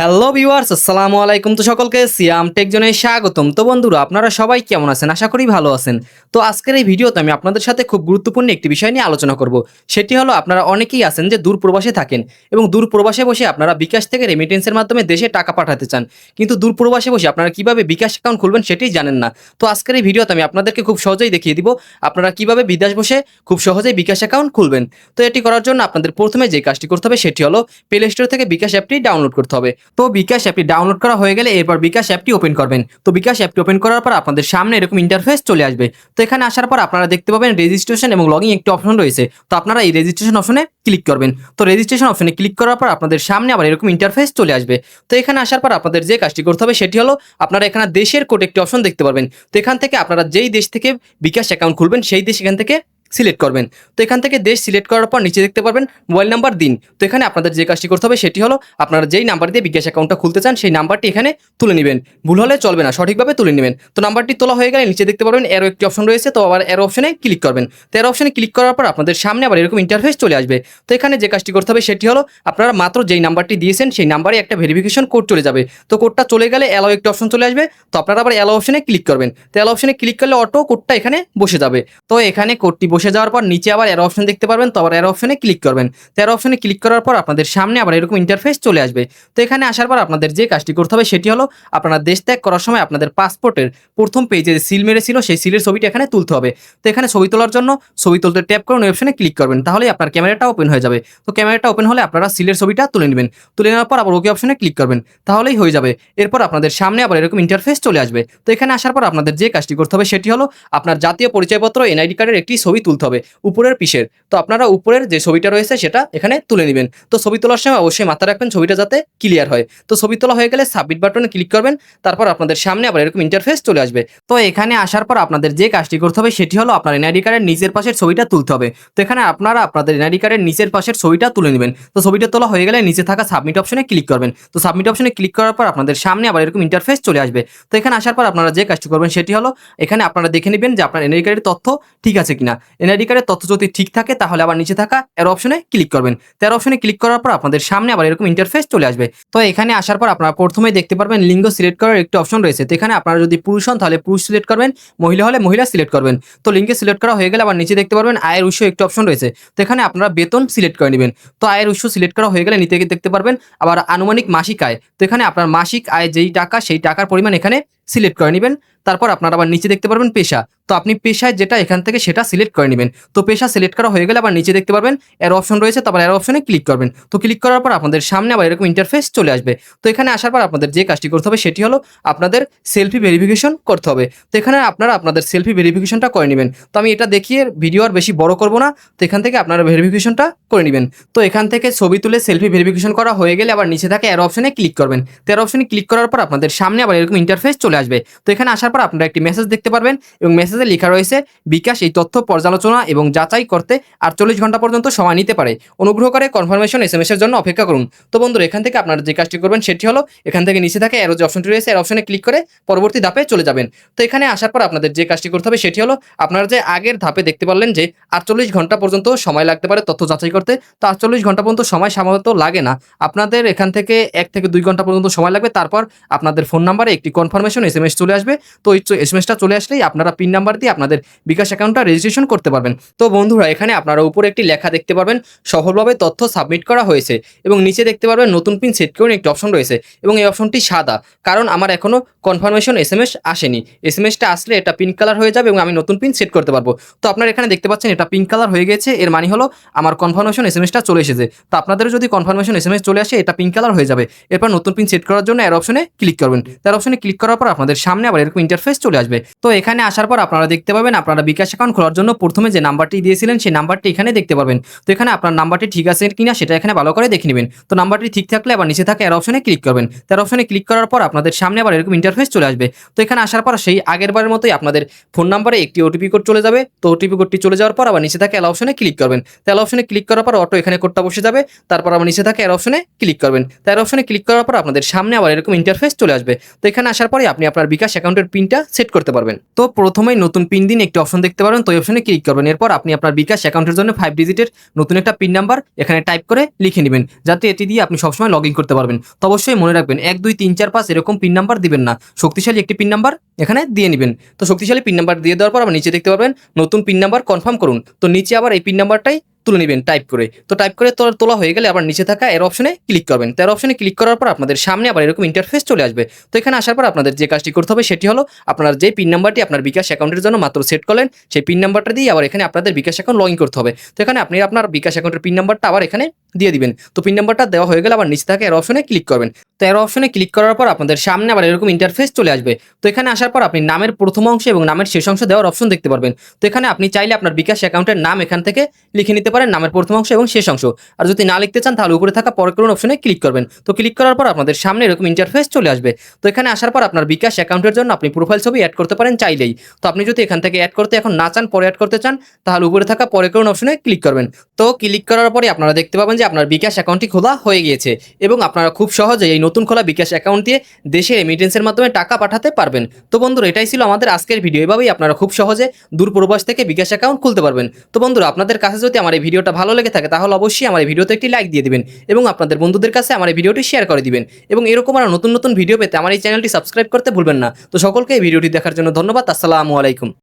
Hello viewers, আসসালামু আলাইকুম। তো সকলকে সিয়াম টেক জোনে স্বাগতম। তো বন্ধুরা, আপনারা সবাই কেমন আছেন? আশা করি ভালো আছেন। তো আজকের এই ভিডিওতে আমি আপনাদের সাথে খুব গুরুত্বপূর্ণ একটি বিষয় নিয়ে আলোচনা করব। সেটি হলো, আপনারা অনেকেই আছেন যে দূর প্রবাসে থাকেন এবং দূর প্রবাসে বসে আপনারা বিকাশ থেকে রেমিটেন্সের মাধ্যমে দেশে টাকা পাঠাতে চান, কিন্তু দূর প্রবাসে বসে আপনারা কিভাবে বিকাশ অ্যাকাউন্ট খুলবেন সেটাই জানেন না। তো আজকের এই ভিডিওতে আমি আপনাদেরকে খুব সহজেই দেখিয়ে দিব আপনারা কিভাবে বিদেশ বসে খুব সহজেই বিকাশ অ্যাকাউন্ট খুলবেন। তো এটি করার জন্য আপনাদের প্রথমে যে কাজটি করতে হবে সেটি হলো প্লে স্টোর থেকে বিকাশ অ্যাপটি ডাউনলোড করতে হবে। তো বিকাশ অ্যাপটি ডাউনলোড করা হয়ে গেলে এরপর বিকাশ অ্যাপটি ওপেন করবেন। তো বিকাশ অ্যাপটি ওপেন করার পর আপনাদের সামনে এরকম ইন্টারফেস চলে আসবে। তো এখানে আসার পর আপনারা দেখতে পাবেন রেজিস্ট্রেশন এবং লগইন একটি অপশন রয়েছে। তো আপনারা এই রেজিস্ট্রেশন অপশনে ক্লিক করবেন। তো রেজিস্ট্রেশন অপশনে ক্লিক করার পর আপনাদের সামনে আবার এরকম ইন্টারফেস চলে আসবে। তো এখানে আসার পর আপনাদের যে কাজটি করতে হবে সেটি হলো, আপনারা এখানে দেশের কোড একটি অপশন দেখতে পারবেন। তো এখান থেকে আপনারা যেই দেশ থেকে বিকাশ অ্যাকাউন্ট খুলবেন সেই দেশ এখান থেকে সিলেক্ট করবেন। তো এখান থেকে দেশ সিলেক্ট করার পর নিচে দেখতে পারবেন মোবাইল নাম্বার দিন। তো এখানে আপনাদের যে কাজটি করতে হবে সেটি হলো, আপনারা যেই নাম্বার দিয়ে বিকাশ অ্যাকাউন্টটা খুলতে চান সেই নাম্বারটি এখানে তুলে নেবেন। ভুল হলে চলবে না, সঠিকভাবে তুলে নেবেন। তো নাম্বারটি তোলা হয়ে গেলে নিচে দেখতে পারবেন এরো একটি অপশন রয়েছে। তো আবার এরো অপশনে ক্লিক করবেন। তো এরো অপশনে ক্লিক করার পর আপনাদের সামনে আবার এরকম ইন্টারফেস চলে আসবে। তো এখানে যে কাজটি করতে হবে সেটি হলো, আপনারা মাত্র যেই নাম্বারটি দিয়েছেন সেই নাম্বারে একটা ভেরিফিকেশন কোড চলে যাবে। তো কোডটা চলে গেলে অ্যালাও একটি অপশন চলে আসবে। তো আপনারা আবার অ্যালাও অপশনে ক্লিক করবেন। তো অ্যালাও অপশনে ক্লিক করলে অটো কোডটা এখানে বসে যাবে। তো এখানে কোডটি বসে যাওয়ার পর নিচে আবার এরো অপশন দেখতে পারবেন। তো আবার এরো অপশনে ক্লিক করবেন। তো এরো অপশনে ক্লিক করার পর আপনাদের সামনে আবার এরকম ইন্টারফেস চলে আসবে। তো এখানে আসার পর আপনাদের যে কাজটি করতে হবে সেটি হলো, আপনারা দেশ ত্যাগ করার সময় আপনাদের পাসপোর্টের প্রথম পেজে যে সিল মেরেছিল সেই সিলের ছবিটা এখানে তুলতে হবে। তো এখানে ছবি তোলার জন্য ছবি তুলতে ট্যাপ করুন, ওই অপশনে ক্লিক করবেন, তাহলেই আপনার ক্যামেরাটা ওপেন হয়ে যাবে। তো ক্যামেরাটা ওপেন হলে আপনারা সিলের ছবিটা তুলে নেবেন। তুলে নেওয়ার পর আবার ওকে অপশনে ক্লিক করবেন, তাহলেই হয়ে যাবে। এরপর আপনাদের সামনে আবার এরকম ইন্টারফেস চলে আসবে। তো এখানে আসার পর আপনাদের যে কাজটি করতে হবে সেটি হলো, আপনার জাতীয় পরিচয়পত্র এনআইডি কার্ডের একটি ছবি তুলতে হবে উপরের পিসের। তো আপনারা উপরের যে ছবিটা রয়েছে সেটা এখানে তুলে নেবেন। তো ছবি তোলার সময় অবশ্যই মাথায় রাখবেন ছবিটা যাতে ক্লিয়ার হয়। তো ছবি তোলা হয়ে গেলে সাবমিট বাটনে ক্লিক করবেন। তারপর আপনাদের সামনে আবার এরকম ইন্টারফেস চলে আসবে। তো এখানে আসার পর আপনাদের যে কাজটি করতে হবে সেটি হলো, আপনার এনআইডি কার্ডের নিচের পাশের ছবিটা তুলতে হবে। তো এখানে আপনারা আপনাদের এনআইডি কার্ডের নিচের পাশের ছবিটা তুলে নেবেন। তো ছবিটা তোলা হয়ে গেলে নিচে থাকা সাবমিট অপশনে ক্লিক করবেন। তো সাবমিট অপশনে ক্লিক করার পর আপনাদের সামনে আবার এরকম ইন্টারফেস চলে আসবে। তো এখানে আসার পর আপনারা যে কাজটি করবেন সেটি হলো, এখানে আপনারা দেখে নেবেন যে আপনার এনআইডি কার্ডের তথ্য ঠিক আছে কিনা। এনআইডি কার্ডের তথ্য যদি ঠিক থাকে তাহলে আবার নিচে থাকা এরো অপশনে ক্লিক করবেন। তো এরো অপশনে ক্লিক করার পর আপনাদের সামনে আবার এরকম ইন্টারফেস চলে আসবে। তো এখানে আসার পর আপনারা প্রথমেই দেখতে পারবেন লিঙ্গ সিলেক্ট করার একটি অপশন রয়েছে। তো এখানে আপনারা যদি পুরুষ হন তাহলে পুরুষ সিলেক্ট করবেন, মহিলা হলে মহিলা সিলেক্ট করবেন। তো লিঙ্গে সিলেক্ট করা হয়ে গেলে আবার নিচে দেখতে পারবেন আয়ের উৎস একটি অপশন রয়েছে। তো এখানে আপনারা বেতন সিলেক্ট করে নেবেন। তো আয়ের উৎস সিলেক্ট করা হয়ে গেলে নিচে দেখতে পারবেন আবার আনুমানিক মাসিক আয়। তো এখানে আপনার মাসিক আয় যেই টাকা সেই টাকার পরিমাণ এখানে সিলেক্ট করে নেবেন। তারপর আপনারা আবার নিচে দেখতে পারবেন পেশা। তো আপনি পেশায় যেটা এখান থেকে সেটা সিলেক্ট করে নেবেন। তো পেশা সিলেক্ট করা হয়ে গেলে আবার নিচে দেখতে পারবেন এরো অপশন রয়েছে। তারপর এরো অপশনে ক্লিক করবেন। তো ক্লিক করার পর আপনাদের সামনে আবার এরকম ইন্টারফেস চলে আসবে। তো এখানে আসার পর আপনাদের যে কাজটি করতে হবে সেটি হলো, আপনাদের সেলফি ভেরিফিকেশন করতে হবে। তো এখানে আপনারা আপনাদের সেলফি ভেরিফিকেশনটা করে নেবেন। তো আমি এটা দেখিয়ে ভিডিও আর বেশি বড় করব না। তো এখান থেকে আপনারা ভেরিফিকেশনটা করে নেবেন। তো এখান থেকে ছবি তুলে সেলফি ভেরিফিকেশন করা হয়ে গেলে আবার নিচে থাকে এরো অপশনে ক্লিক করবেন। তো এরো অপশনে ক্লিক করার পর আপনাদের সামনে আবার এরকম ইন্টারফেস চলে আসবে। তো এখানে আসার পর আপনারা একটি মেসেজ দেখতে পারবেন এবং মেসেজে লেখা রয়েছে, বিকাশ এই তথ্য পর্যালোচনা এবং যাচাই করতে 48 ঘন্টা পর্যন্ত সময় নিতে পারে। অনুগ্রহ করে কনফার্মেশন এসএমএস এর জন্য অপেক্ষা করুন। তো বন্ধুরা, এখান থেকে আপনারা যে কাজটি করবেন সেটি হলো, এখান থেকে নিচে থাকে এরো যে অপশনটি রয়েছে এর অপশনে ক্লিক করে পরবর্তী ধাপে চলে যাবেন। তো এখানে আসার পর আপনাদের যে কাজটি করতে হবে সেটি হলো, আপনারা যে আগের ধাপে দেখতে পারলেন যে 48 ঘন্টা পর্যন্ত সময় লাগতে পারে তথ্য যাচাই করতে। তো 48 ঘন্টা পর্যন্ত সময় সাধারণত লাগে না। আপনাদের এখান থেকে 1 থেকে 2 ঘন্টা পর্যন্ত সময় লাগবে। তারপর আপনাদের ফোন নাম্বারে একটি কনফার্মেশন এসএমএস চলে আসবে। তো এই এসএমএসটা চলে আসলেই আপনারা পিন নাম্বার দিয়ে আপনাদের বিকাশ অ্যাকাউন্টটা রেজিস্ট্রেশন করতে পারবেন। তো বন্ধুরা, এখানে আপনারা উপরে একটি লেখা দেখতে পারবেন, সফলভাবে তথ্য সাবমিট করা হয়েছে, এবং নিচে দেখতে পারবেন নতুন পিন সেট করুন একটি অপশন রয়েছে, এবং এই অপশনটি সাদা, কারণ আমার এখনো কনফার্মেশন এসএমএস আসেনি। এসএমএসটা আসলে এটা পিঙ্ক কালার হয়ে যাবে এবং আমি নতুন পিন সেট করতে পারবো। তো আপনারা এখানে দেখতে পাচ্ছেন এটা পিঙ্ক কালার হয়ে গেছে, এর মানে হলো আমার কনফার্মেশন এসএমএসটা চলে এসেছে। তো আপনাদেরও যদি কনফার্মেশন এসএমএস চলে আসে এটা পিঙ্ক কালার হয়ে যাবে। এরপর নতুন পিন সেট করার জন্য এর অপশনে ক্লিক করবেন। তার অপশনে ক্লিক করার পর আপনাদের সামনে আবার এরকম ইন্টারফেস চলে আসবে। তো এখানে আসার পর আপনারা দেখতে পাবেন আপনারা বিকাশ অ্যাকাউন্ট খোলার জন্য প্রথমে যে নাম্বারটি দিয়েছিলেন সেই নাম্বারটি এখানে দেখতে পারবেন। তো এখানে আপনার নাম্বারটি ঠিক আছে কিনা সেটা এখানে ভালো করে দেখে নেবেন। তো নাম্বারটি ঠিক থাকলে আবার নিচে থাকে এর অপশনে ক্লিক করবেন। তার অপশনে ক্লিক করার পর আপনাদের সামনে আবার এরকম ইন্টারফেস চলে আসবে। তো এখানে আসার পর সেই আগের বারের মতোই আপনাদের ফোন নাম্বারে একটি ওটিপি কোড চলে যাবে। তো ওটিপি কোডটি চলে যাওয়ার পর আবার নিচে থাকে এল অপশনে ক্লিক করবেন। তো এল অপশনে ক্লিক করার পর অটো এখানে কোডটা বসে যাবে। তারপর আবার নিচে থাকে এর অপশনে ক্লিক করবেন। তার অপশনে ক্লিক করার পর আপনাদের সামনে আবার এরকম ইন্টারফেস চলে আসবে। তো এখানে আসার পরে আপনি আপনার বিকাশ অ্যাকাউন্টের পিন পিনটা সেট করতে পারবেন। তো প্রথমেই নতুন পিন দিন একটি অপশন দেখতে পারবেন, তো এই অপশনে ক্লিক করবেন। এরপর আপনি আপনার বিকাশ অ্যাকাউন্টের জন্য 5 ডিজিটের নতুন একটা পিন নাম্বার এখানে টাইপ করে লিখে নেবেন, যাতে এটি দিয়ে আপনি সবসময় লগ ইন করতে পারবেন। তো অবশ্যই মনে রাখবেন 1 2 3 4 5 এরকম পিন নাম্বার দিবেন না, শক্তিশালী একটি পিন নাম্বার এখানে দিয়ে নেবেন। তো শক্তিশালী পিন নাম্বার দিয়ে দেওয়ার পর আবার নিচে দেখতে পারবেন নতুন পিন নাম্বার কনফার্ম করুন। তো নিচে আবার এই পিন নাম্বারটাই তুলে নেবেন টাইপ করে। তো টাইপ করে তোলা হয়ে গেলে আবার নিচে থাকা এর অপশনে ক্লিক করবেন। তো এর অপশনে ক্লিক করার পর আপনাদের সামনে আবার এরকম ইন্টারফেস চলে আসবে। তো এখানে আসার পর আপনাদের যে কাজটি করতে হবে সেটি হলো আপনার যে পিন নাম্বারটি আপনার বিকাশ অ্যাকাউন্টের জন্য মাত্র সেট করলেন, সেই পিন নাম্বারটা দিয়ে আবার এখানে আপনাদের বিকাশ অ্যাকাউন্ট লগ ইন করতে হবে। তো এখানে আপনি আপনার বিকাশ অ্যাকাউন্টের পিন নাম্বারটা আবার এখানে দিয়ে দিবেন। তো পিন নাম্বারটা দেওয়া হয়ে গেলে আবার নিচে থাকা এর অপশনে ক্লিক করবেন। তো এর অপশনে ক্লিক করার পর আপনাদের সামনে আবার এরকম ইন্টারফেস চলে আসবে। তো এখানে আসার পর আপনি নামের প্রথম অংশ এবং নামের শেষ অংশ দেওয়ার অপশন দেখতে পারবেন। তো এখানে আপনি চাইলে আপনার বিকাশ অ্যাকাউন্টের নাম এখান থেকে লিখে নিতে পারেন, নামের প্রথম অংশ এবং শেষ অংশ। আর যদি না লিখতে চান তাহলে উপরে থাকা পরে করুন অপশনে ক্লিক করবেন। তো ক্লিক করার পর আপনাদের সামনে এরকম ইন্টারফেস চলে আসবে। তো এখানে আসার পর আপনার বিকাশ অ্যাকাউন্টের জন্য আপনি প্রোফাইল ছবি অ্যাড করতে পারেন চাইলেই। তো আপনি যদি এখান থেকে অ্যাড করতে এখন না চান, পরে অ্যাড করতে চান, তাহলে উপরে থাকা পরে করুন অপশনে ক্লিক করবেন। তো ক্লিক করার পরে আপনারা দেখতে পাবেন যে আপনার বিকাশ অ্যাকাউন্টটি খোলা হয়ে গিয়েছে এবং আপনারা খুব সহজে এই নতুন খোলা বিকাশ অ্যাকাউন্ট দিয়ে দেশে রেমিটেন্সের মাধ্যমে টাকা পাঠাতে পারবেন। তো বন্ধুরা, এটাই ছিল আমাদের আজকের ভিডিও। এভাবেই আপনারা খুব সহজে দূর প্রবাস থেকে বিকাশ অ্যাকাউন্ট খুলতে পারবেন। তো বন্ধুরা, আপনাদের কাছে যদি আমার এই ভিডিওটা ভালো লেগে থাকে তাহলে অবশ্যই আমার এই ভিডিওতে একটি লাইক দিয়ে দিবেন এবং আপনাদের বন্ধুদের কাছে আমার এই ভিডিওটি শেয়ার করে দিবেন। এবং এরকম আরো নতুন নতুন ভিডিও পেতে আমার এই চ্যানেলটি সাবস্ক্রাইব করতে ভুলবেন না। তো সকলকে এই ভিডিওটি দেখার জন্য ধন্যবাদ। আসসালামু আলাইকুম।